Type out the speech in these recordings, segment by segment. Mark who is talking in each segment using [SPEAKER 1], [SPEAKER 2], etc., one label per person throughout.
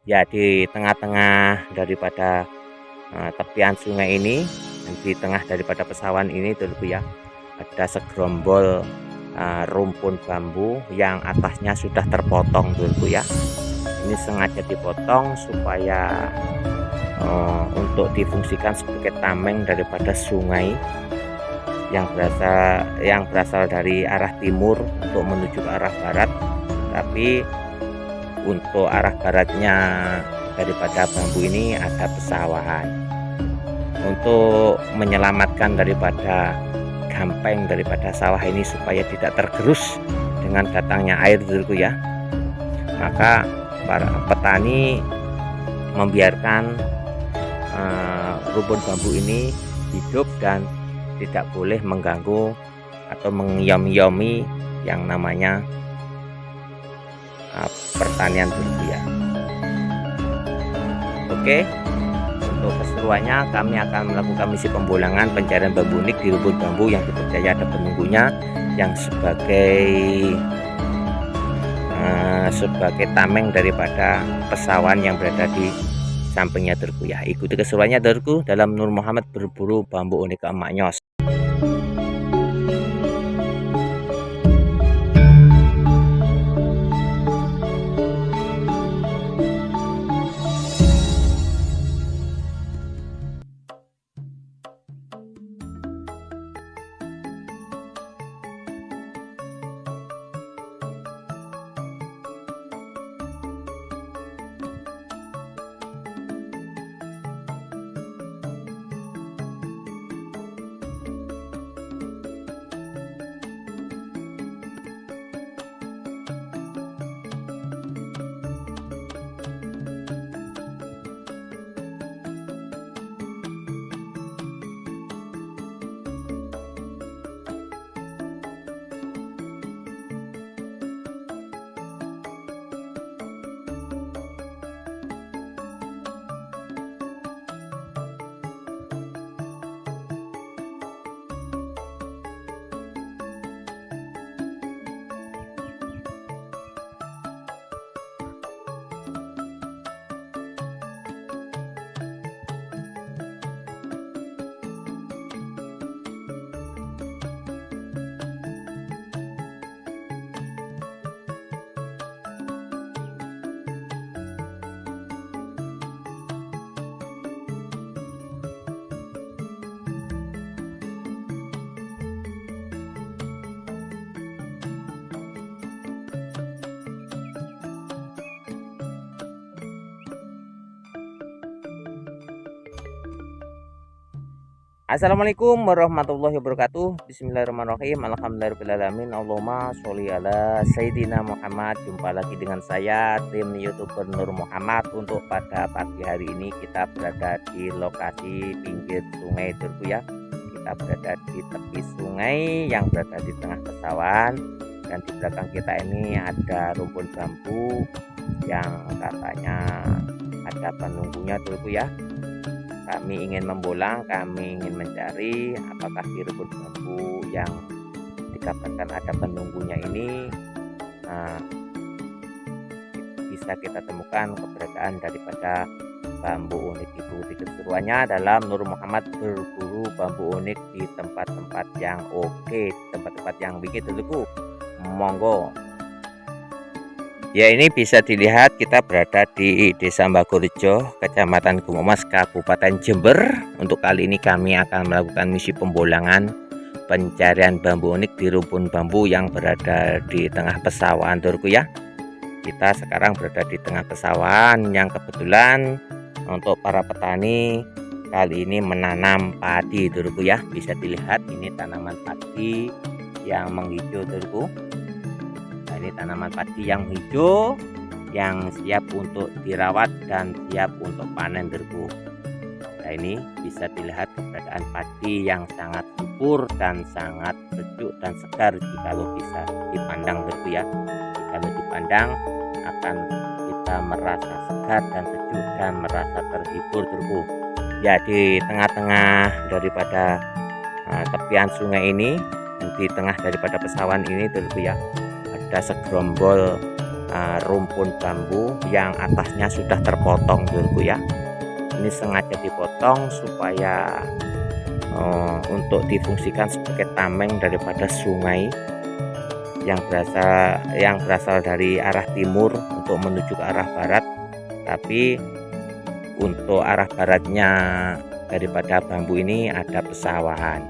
[SPEAKER 1] Ya, di tengah-tengah daripada tepian sungai ini, di tengah daripada pesawahan ini dulu ya, ada segerombol rumpun bambu yang atasnya sudah terpotong dulu ya. Ini sengaja dipotong supaya untuk difungsikan sebagai tameng daripada sungai yang berasal dari arah timur untuk menuju ke arah barat, tapi untuk arah baratnya daripada bambu ini ada pesawahan. Untuk menyelamatkan daripada gampeng daripada sawah ini supaya tidak tergerus dengan datangnya air dulu ya, maka para petani membiarkan rumpun bambu ini hidup dan tidak boleh mengganggu atau mengiyomi yang namanya pertanian dulu ya. Oke, untuk keseruannya kami akan melakukan misi pembolangan pencarian bambu unik di rumpun bambu yang dipercaya ada penunggunya yang sebagai tameng daripada pesawahan yang berada di sampingnya Dorku ya. Ikuti keseruannya Dorku dalam Nur Muhammad berburu bambu unik ke Maknyos. Assalamualaikum warahmatullahi wabarakatuh. Bismillahirrahmanirrahim. Alhamdulillahirrahmanirrahim. Allahumma sholli ala Sayyidina Muhammad. Jumpa lagi dengan saya, tim YouTuber Nur Muhammad. Untuk pada pagi hari ini kita berada di lokasi pinggir sungai Dorku ya. Kita berada di tepi sungai yang berada di tengah pesawahan, dan di belakang kita ini ada rumpun bambu yang katanya ada penunggunya Dorku ya. Kami ingin membolang, kami ingin mencari apakah di rumpun bambu yang dikabarkan ada penunggunya ini bisa kita temukan keberadaan daripada bambu unik itu. Di keseruannya dalam Nur Muhammad berburu bambu unik di tempat-tempat yang oke, tempat-tempat yang bikin dulu. Monggo. Ya, ini bisa dilihat kita berada di Desa Mbagorejo, Kecamatan Gumomas, Kabupaten Jember. Untuk kali ini kami akan melakukan misi pembolangan pencarian bambu unik di rumpun bambu yang berada di tengah pesawahan Dorku ya. Kita sekarang berada di tengah pesawahan yang kebetulan untuk para petani kali ini menanam padi Dorku ya. Bisa dilihat ini tanaman padi yang menghijau Dorku. Ini tanaman padi yang hijau yang siap untuk dirawat dan siap untuk panen Dorku. Nah, ini bisa dilihat keberadaan padi yang sangat subur dan sangat sejuk dan segar jika bisa dipandang Dorku ya. Jika dipandang akan kita merasa segar dan sejuk dan merasa terhibur Dorku. Ya, di tengah-tengah daripada tepian sungai ini, di tengah daripada pesawahan ini Dorku ya, ada segerombol rumpun bambu yang atasnya sudah terpotong dulu ya. Ini sengaja dipotong supaya untuk difungsikan sebagai tameng daripada sungai yang berasal dari arah timur untuk menuju ke arah barat, tapi untuk arah baratnya daripada bambu ini ada pesawahan.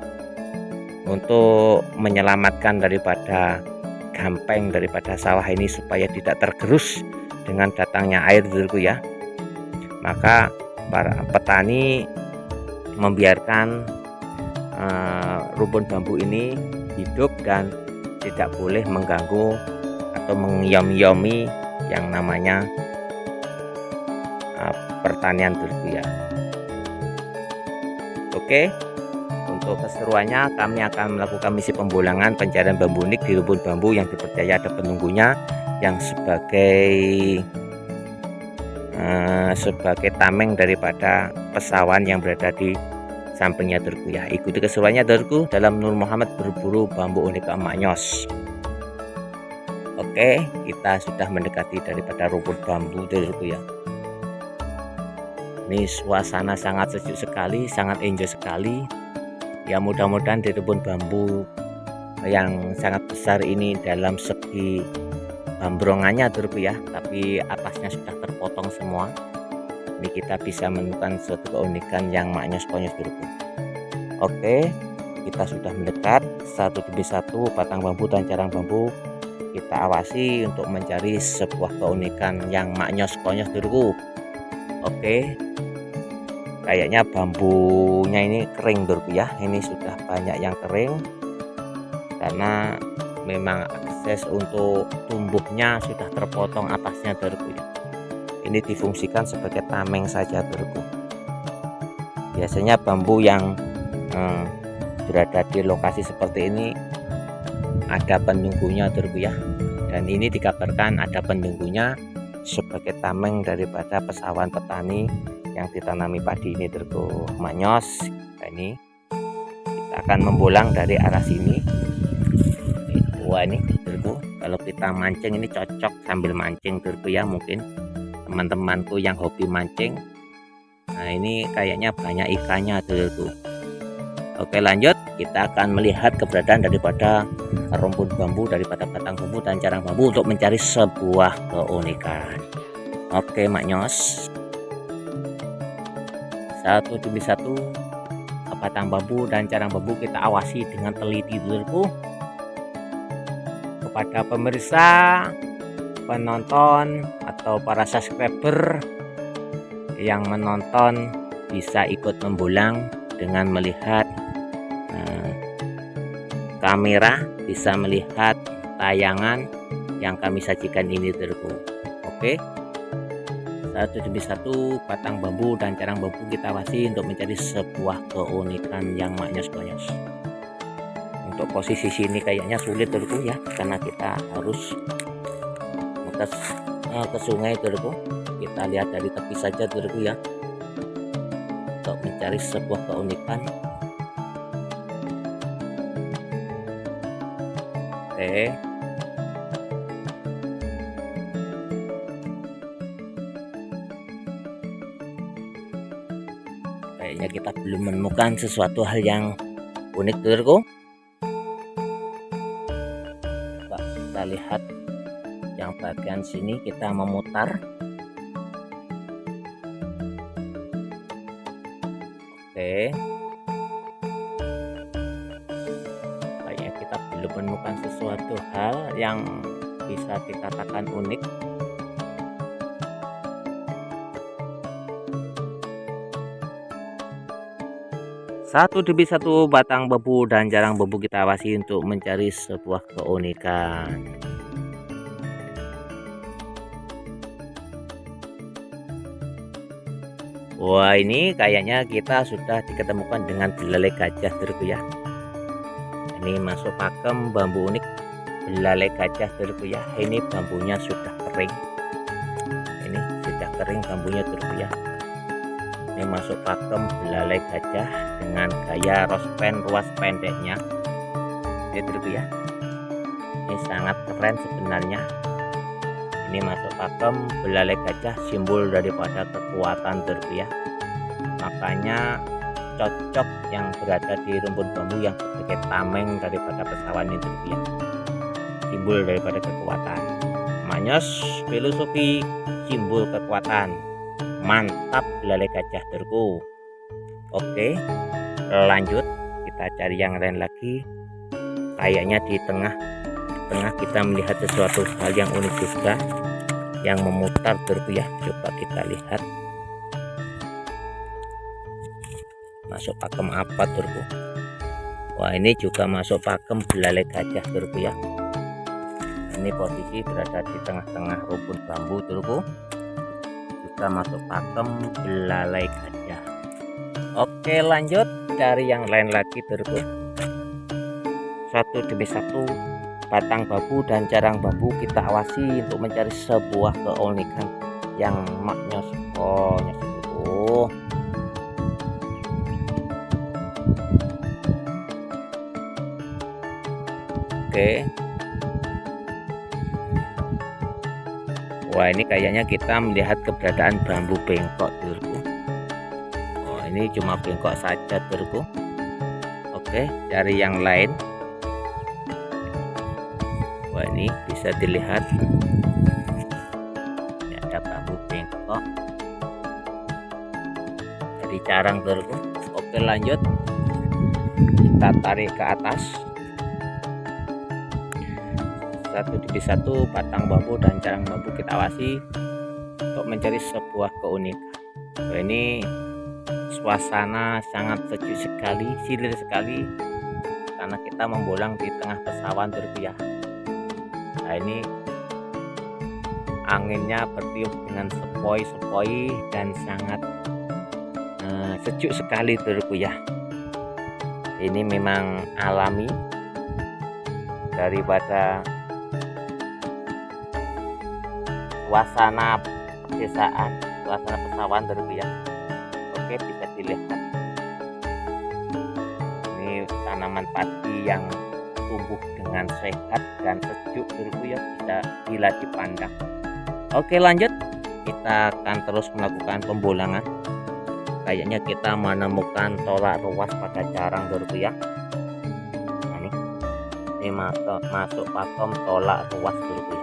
[SPEAKER 1] Untuk menyelamatkan daripada gampeng daripada sawah ini supaya tidak tergerus dengan datangnya air dulu ya, maka para petani membiarkan rumpun bambu ini hidup dan tidak boleh mengganggu atau mengiyomi yang namanya pertanian dulu ya. Oke, untuk keseruannya kami akan melakukan misi pembulangan pencarian bambu unik di rumpun bambu yang dipercaya ada penunggunya yang sebagai tameng daripada pesawahan yang berada di sampingnya Dorku ya. Ikuti keseruannya Dorku dalam Nur Muhammad berburu bambu unik ke Mak Nyos. Oke, kita sudah mendekati daripada rumpun bambu Dorku ya. Ini suasana sangat sejuk sekali, sangat enjoy sekali. Ya mudah-mudahan di rumpun bambu yang sangat besar ini dalam segi bambrongannya Dorku ya, tapi atasnya sudah terpotong semua. Ini kita bisa menemukan suatu keunikan yang maknya konyol Dorku. Oke, kita sudah mendekat satu demi satu batang bambu dan carang bambu kita awasi untuk mencari sebuah keunikan yang maknya konyol Dorku. Oke, kayaknya bambunya ini kering Dorku ya. Ini sudah banyak yang kering karena memang akses untuk tumbuhnya sudah terpotong atasnya Dorku ya. Ini difungsikan sebagai tameng saja Dorku. Biasanya bambu yang berada di lokasi seperti ini ada penunggunya Dorku ya, dan ini dikabarkan ada penunggunya sebagai tameng daripada pesawahan petani yang ditanami padi ini Dorku Mak Nyos. Nah, ini kita akan membolang dari arah sini. Wah ini Dorku, kalau kita mancing ini cocok sambil mancing Dorku ya, mungkin teman-temanku yang hobi mancing. Nah ini kayaknya banyak ikannya Dorku. Oke lanjut, kita akan melihat keberadaan daripada rumpun bambu, daripada batang bambu dan carang bambu untuk mencari sebuah keunikan. Oke Mak Nyos, satu demi satu batang bambu dan carang bambu kita awasi dengan teliti Dorku. Kepada pemirsa, penonton atau para subscriber yang menonton bisa ikut membolang dengan melihat kamera, bisa melihat tayangan yang kami sajikan ini Dorku. Oke, satu demi satu batang bambu dan carang bambu kita awasi untuk mencari sebuah keunikan yang maknyos konyos. Untuk posisi sini kayaknya sulit Dorku ya, karena kita harus ke sungai Dorku. Kita lihat dari tepi saja Dorku ya, untuk mencari sebuah keunikan. Oke, kayaknya kita belum menemukan sesuatu hal yang unik Dorku. Kita lihat yang bagian sini, kita memutar. Oke, kayaknya kita belum menemukan sesuatu hal yang bisa dikatakan unik. Satu demi satu batang bambu dan carang bambu kita awasi untuk mencari sebuah keunikan. Wah ini kayaknya kita sudah diketemukan dengan belalai gajah Dorku ya. Ini masuk pakem bambu unik belalai gajah Dorku ya. Ini bambunya sudah kering. Ini sudah kering bambunya Dorku ya. Ini masuk pakem belalai gajah dengan gaya rospen ruas pendeknya. Ini Dorku ya. Ini sangat keren sebenarnya. Ini masuk pakem belalai gajah, simbol daripada kekuatan ya. Makanya cocok yang berada di rumpun bambu yang sebagai tameng daripada pesawan itu ya, simbol daripada kekuatan. Manyos filosofi simbol kekuatan, mantap belalai gajah terku. Oke, lanjut kita cari yang lain lagi. Kayaknya di tengah kita melihat sesuatu hal yang unik juga yang memutar ya. Coba kita lihat masuk pakem apa turku. Wah, ini juga masuk pakem belalai gajah ya. Ini posisi berada di tengah-tengah rumpun bambu turku, juga masuk pakem belalai gajah. Oke, lanjut cari yang lain lagi turku. Satu demi satu batang bambu dan jarang bambu kita awasi untuk mencari sebuah keunikan yang maknya semuanya itu. Oke. Wah, ini kayaknya kita melihat keberadaan bambu bengkok turku. Oh, ini cuma bengkok saja turku. Oke, cari yang lain. Wah, ini bisa dilihat ini ada bambu bengkok dari carang turku. Oke, lanjut kita tarik ke atas. Satu demi satu batang bambu dan carang bambu kita awasi untuk mencari sebuah keunikan. Wah, ini suasana sangat sejuk sekali, silir sekali karena kita membolang di tengah pesawan ya. Nah, ini anginnya bertiup dengan sepoi-sepoi dan sangat sejuk sekali ya. Ini memang alami daripada suasana pedesaan, suasana pesawan ya. Oke, bisa dilihat ini tanaman padi yang tumbuh dengan sehat dan sejuk ya, bisa bila dipandang. Oke, lanjut kita akan terus melakukan pembolangan. Kayaknya kita menemukan tolak ruas pada carang ya. Nah, ini masuk pakem tolak ruas ya.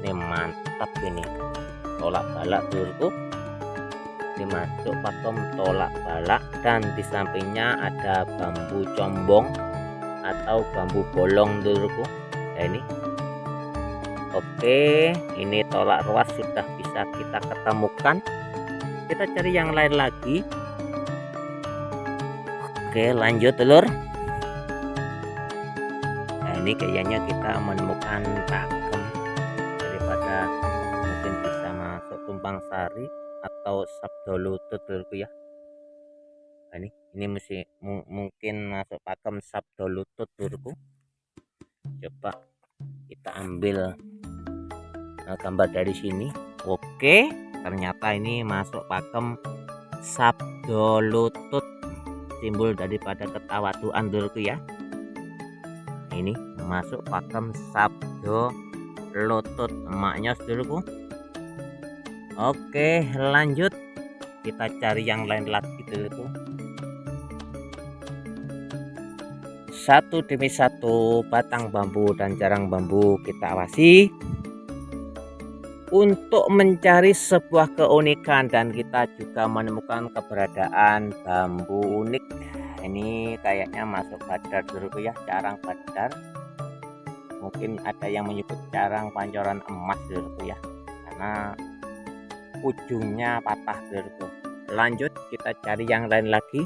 [SPEAKER 1] Ini mantap, ini tolak balak turku. Ini masuk pakem tolak balak dan di sampingnya ada bambu combong atau bambu bolong turku. Nah, ini oke, ini tolak ruas sudah bisa kita ketemukan. Kita cari yang lain lagi. Oke, lanjut telur. Nah, ini kayaknya kita menemukan pakem daripada mungkin bisa masuk tumpang sari atau sabdo lutut ya. Nah, ini mungkin masuk pakem sabdo lutut turku. Coba kita ambil gambar dari sini. Oke, ternyata ini masuk pakem sabdo lutut, simbol daripada ketawaduan ya. Ini masuk pakem sabdo lutut emaknya dulu. Oke, lanjut kita cari yang lain lagi dulu. Satu demi satu batang bambu dan jarang bambu kita awasi untuk mencari sebuah keunikan, dan kita juga menemukan keberadaan bambu unik. Ini kayaknya masuk badar dulu ya, carang badar. Mungkin ada yang menyebut carang pancoran emas dulu ya, karena ujungnya patah dulu. Lanjut kita cari yang lain lagi.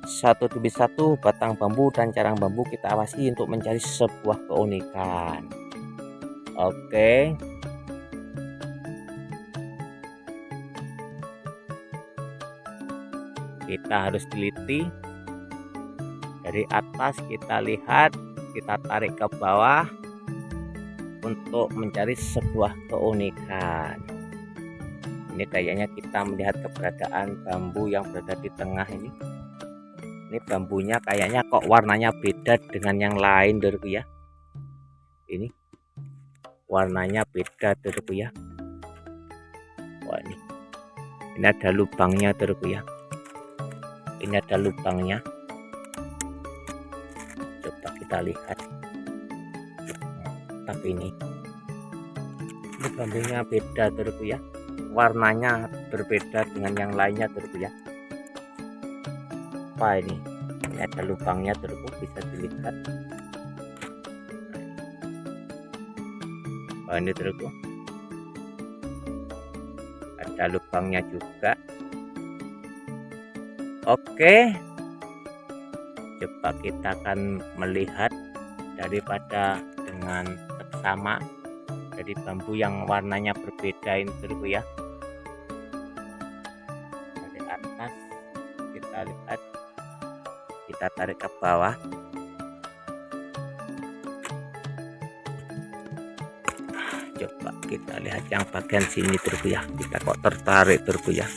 [SPEAKER 1] Satu demi satu batang bambu dan carang bambu kita awasi untuk mencari sebuah keunikan. Oke, kita harus teliti. Dari atas kita lihat, kita tarik ke bawah untuk mencari sebuah keunikan. Ini kayaknya kita melihat keberadaan bambu yang berada di tengah ini. Ini bambunya kayaknya kok warnanya beda dengan yang lain ya. Ini warnanya beda terku ya. Wah, ini ada lubangnya terku ya. Ini ada lubangnya. Coba kita lihat. Tapi ini bambunya beda terku ya. Warnanya berbeda dengan yang lainnya terku ya. Apa ini? Ini ada lubangnya terku, bisa dilihat. Oh, ini terku. Ada lubangnya juga. Oke, coba kita akan melihat daripada dengan seksama dari bambu yang warnanya berbeda ini terku ya. Dari atas kita lihat, kita tarik ke bawah. Coba kita lihat yang bagian sini terku ya. Kita kok tertarik terku ya.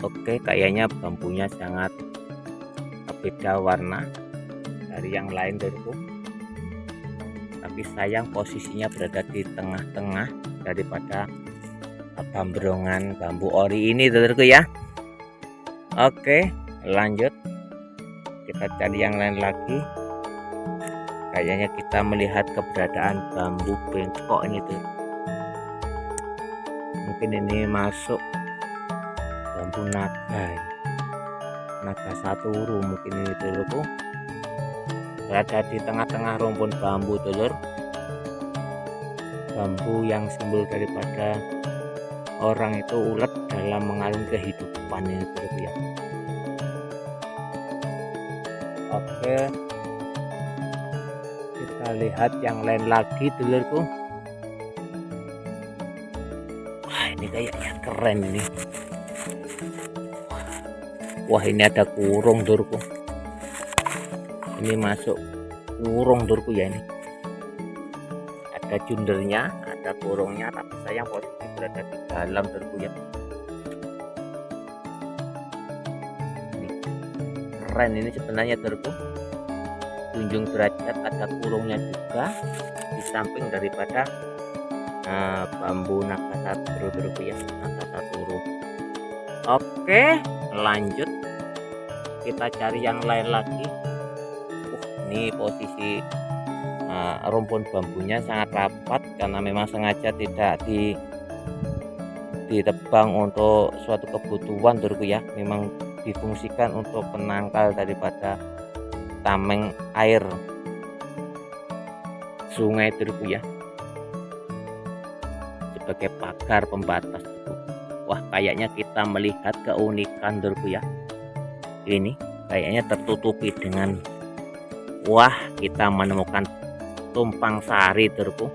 [SPEAKER 1] Oke, kayaknya bambunya sangat beda warna dari yang lain terku. Tapi sayang posisinya berada di tengah-tengah daripada bambrongan bambu ori ini terku ya. Oke, lanjut. Kita cari yang lain lagi. Kayaknya kita melihat keberadaan bambu bengkok ini tuh. Mungkin ini masuk bambu naga, naga saturu mungkin ini telurku. Berada di tengah-tengah rumpun bambu telur. Bambu yang simbol daripada orang itu ulet dalam mengalami kehidupan ini telurku ya. Oke, kita lihat yang lain lagi telurku. Wah, ini kayaknya keren ini. Wah, ini ada kurung turku. Ini masuk kurung turku ya ini. Ada jundernya, ada kurungnya, tapi sayang posisi berada di dalam turku ya. Ini keren ini sebenarnya turku. Junjung derajat, ada kurungnya juga di samping daripada bambu naga saturu turku ya, naga saturu. Oke, lanjut kita cari yang lain lagi. Ini posisi rumpun bambunya sangat rapat karena memang sengaja tidak ditebang untuk suatu kebutuhan turku ya. Memang difungsikan untuk penangkal daripada tameng air sungai turku ya, sebagai pagar pembatas. Wah, kayaknya kita melihat keunikan turku ya. Ini kayaknya tertutupi dengan, wah, kita menemukan tumpang sari turku.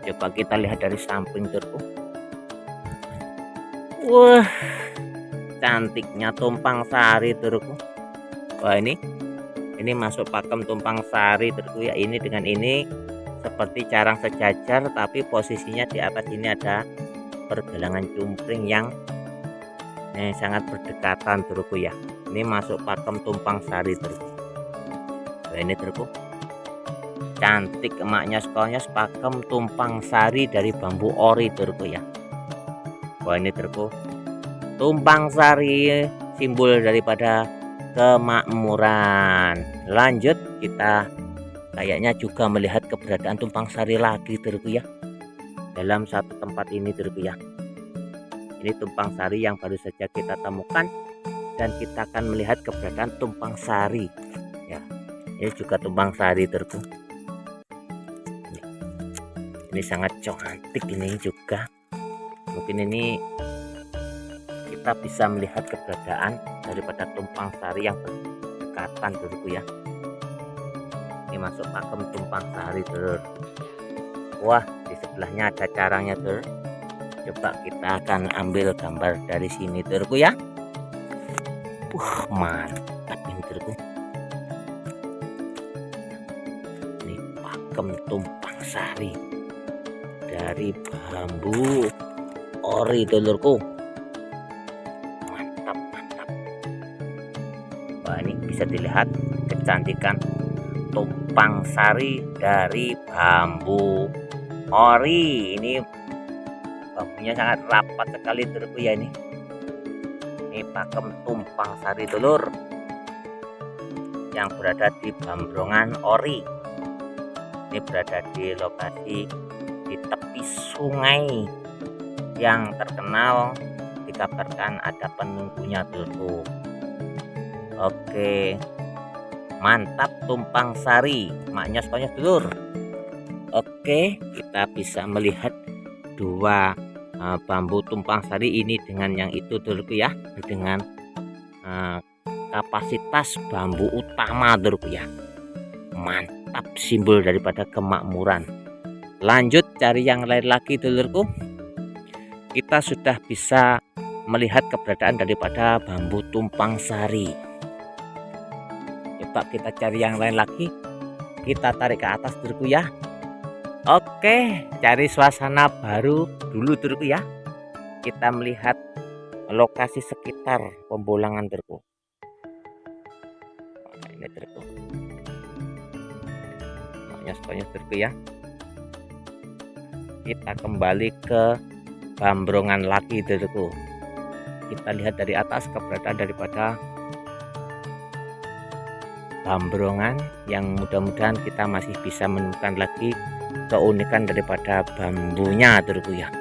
[SPEAKER 1] Coba kita lihat dari samping turku. Wah, cantiknya tumpang sari turku. Wah, ini masuk pakem tumpang sari turku ya. Ini dengan ini seperti carang sejajar, tapi posisinya di atas ini ada pergelangan cumpring yang sangat berdekatan turku ya. Ini masuk pakem tumpang sari turku. Nah, ini turku, cantik emaknya sekolahnya pakem tumpang sari dari bambu ori turku ya. Wah, ini turku, tumpang sari simbol daripada kemakmuran. Lanjut, kita kayaknya juga melihat keberadaan tumpang sari lagi turku ya, dalam satu tempat ini turku ya. Ini tumpang sari yang baru saja kita temukan, dan kita akan melihat keberadaan tumpang sari ya. Ini juga tumpang sari turku. Ini sangat cantik ini juga. Mungkin ini kita bisa melihat keberadaan daripada tumpang sari yang berdekatan turku ya. Ini masuk pakem tumpang sari turut. Wah, di sebelahnya ada carangnya turut. Coba kita akan ambil gambar dari sini turku ya. Mantap ini turku. Ini pakem tumpang sari dari bambu ori dulurku. Mantap, mantap. bisa dilihat kecantikan tumpang sari dari bambu ori. Ini bambunya sangat rapat sekali dulurku ya. Ini pakem tumpang sari dulur yang berada di Bambrongan Ori. Ini berada di lokasi di tepi sungai yang terkenal, dikabarkan ada penunggunya dulurku. Oke, mantap tumpang sari, maknyos konyos dulur. Oke, kita bisa melihat dua bambu tumpang sari ini dengan yang itu dulurku ya, dengan kapasitas bambu utama dulurku ya. Mantap, simbol daripada kemakmuran. Lanjut cari yang lain lagi dulurku. Kita sudah bisa melihat keberadaan daripada bambu tumpang sari. Coba kita cari yang lain lagi. Kita tarik ke atas dulurku ya. Oke, cari suasana baru dulu dulurku ya. Kita melihat lokasi sekitar pembolangan dulurku. Nah, ini dulurku. Maknyos dulurku ya. Kita kembali ke Bambrongan lagi dulurku. Kita lihat dari atas keberadaan daripada Bambrongan yang mudah-mudahan kita masih bisa menemukan lagi keunikan daripada bambunya dulurku ya.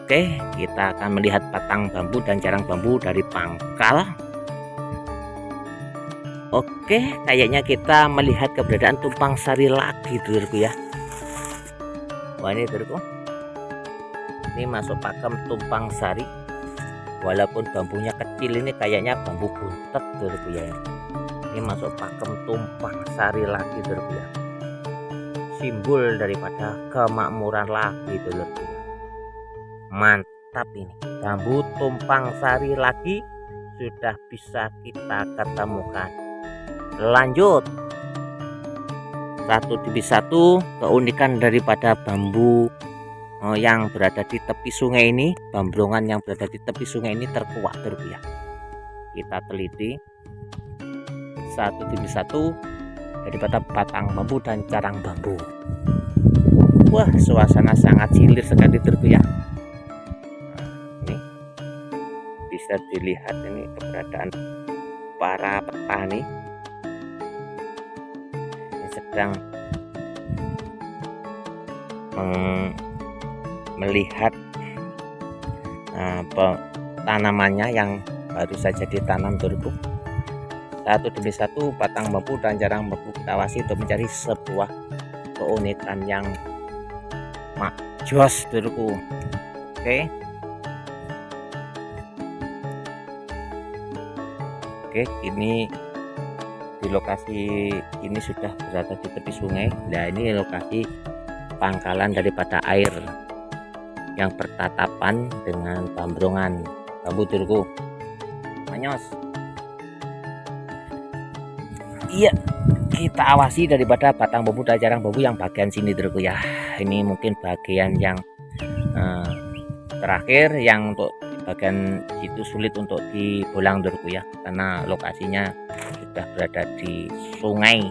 [SPEAKER 1] Oke, kita akan melihat batang bambu dan jarang bambu dari pangkal. Oke, kayaknya kita melihat keberadaan tumpang sari lagi dulurku ya. Wah, ini dulurku, ini masuk pakem tumpang sari. Walaupun bambunya kecil, ini kayaknya bambu buntet dulurku ya. Ini masuk pakem tumpang sari lagi dulurku ya. Simbol daripada kemakmuran lagi dulurku. Mantap, ini bambu tumpang sari lagi sudah bisa kita ketemukan. Lanjut, satu demi satu keunikan daripada bambu yang berada di tepi sungai ini, Bambrongan yang berada di tepi sungai ini terkuat dulurku ya. Kita teliti satu demi satu daripada batang bambu dan carang bambu. Wah, suasana sangat cilir sekali dulurku ya. Ini bisa dilihat ini keberadaan para petani yang sedang melihat tanamannya yang baru saja ditanam dulurku. Satu demi satu batang bambu dan jarang bambu kita awasi untuk mencari sebuah keunikan yang makjos dulurku. Oke, ini di lokasi ini sudah berada di tepi sungai. Nah, ini lokasi pangkalan daripada air yang bertatapan dengan Bambrongan bambu dulurku. Maknyos. Iya, kita awasi daripada batang bambu dan jarang bambu yang bagian sini dulurku ya. Ini mungkin bagian yang terakhir, yang untuk bagian situ sulit untuk dibolang dulurku ya, karena lokasinya sudah berada di sungai.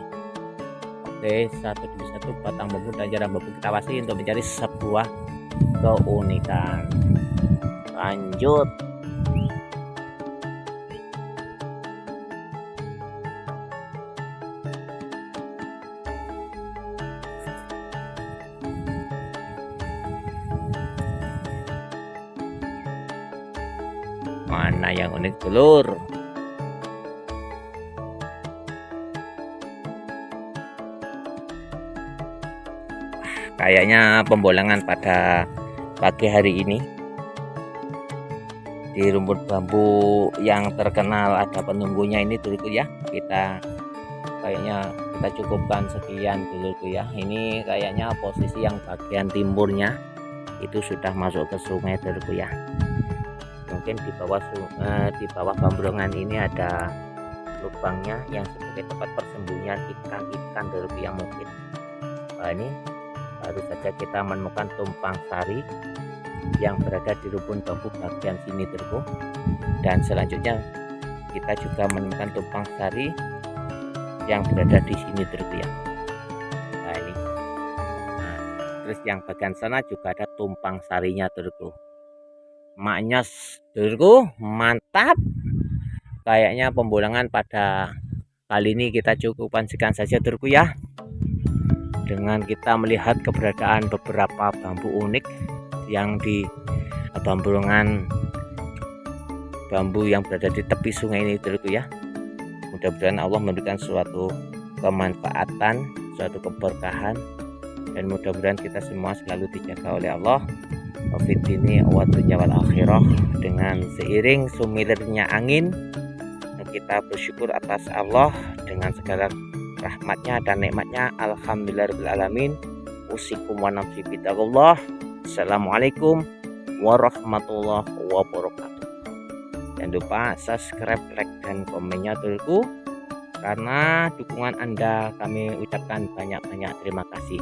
[SPEAKER 1] Oke, satu demi satu batang bambu dan jarang bambu kita awasi untuk mencari sebuah keunikan. Lanjut, mana yang unik dulur? Kayaknya pembolangan pada pagi hari ini di rumput bambu yang terkenal ada penunggunya ini dulurku ya. Kayaknya kita cukupkan sekian dulurku ya. Ini kayaknya posisi yang bagian timurnya itu sudah masuk ke sungai dulurku ya. Mungkin di bawah Bambrongan ini ada lubangnya yang sebagai tempat persembunyian ikan-ikan dulurku yang mungkin. Nah, ini baru saja kita menemukan tumpang sari yang berada di rumpun bambu bagian sini dulurku. Dan selanjutnya kita juga menemukan tumpang sari yang berada di sini dulurku ya. Nah ini, nah, terus yang bagian sana juga ada tumpang sarinya dulurku. Maknya dulurku mantap. Kayaknya pembulangan pada kali ini kita cukupkan sekian saja dulurku ya, dengan kita melihat keberadaan beberapa bambu unik yang di pembulangan bambu yang berada di tepi sungai ini dulurku ya. Mudah-mudahan Allah memberikan suatu kemanfaatan, suatu keberkahan, dan mudah-mudahan kita semua selalu dijaga oleh Allah wafidini wa dunya wal akhirah. Dengan seiring sumilirnya angin, kita bersyukur atas Allah dengan segala rahmatnya dan nikmatnya. Alhamdulillahirabbil alamin. Usikum wa nafsi bidzikrillah. Assalamualaikum warahmatullahi wabarakatuh. Jangan lupa subscribe, like, dan komennya dulurku. Karena dukungan Anda kami ucapkan banyak-banyak terima kasih.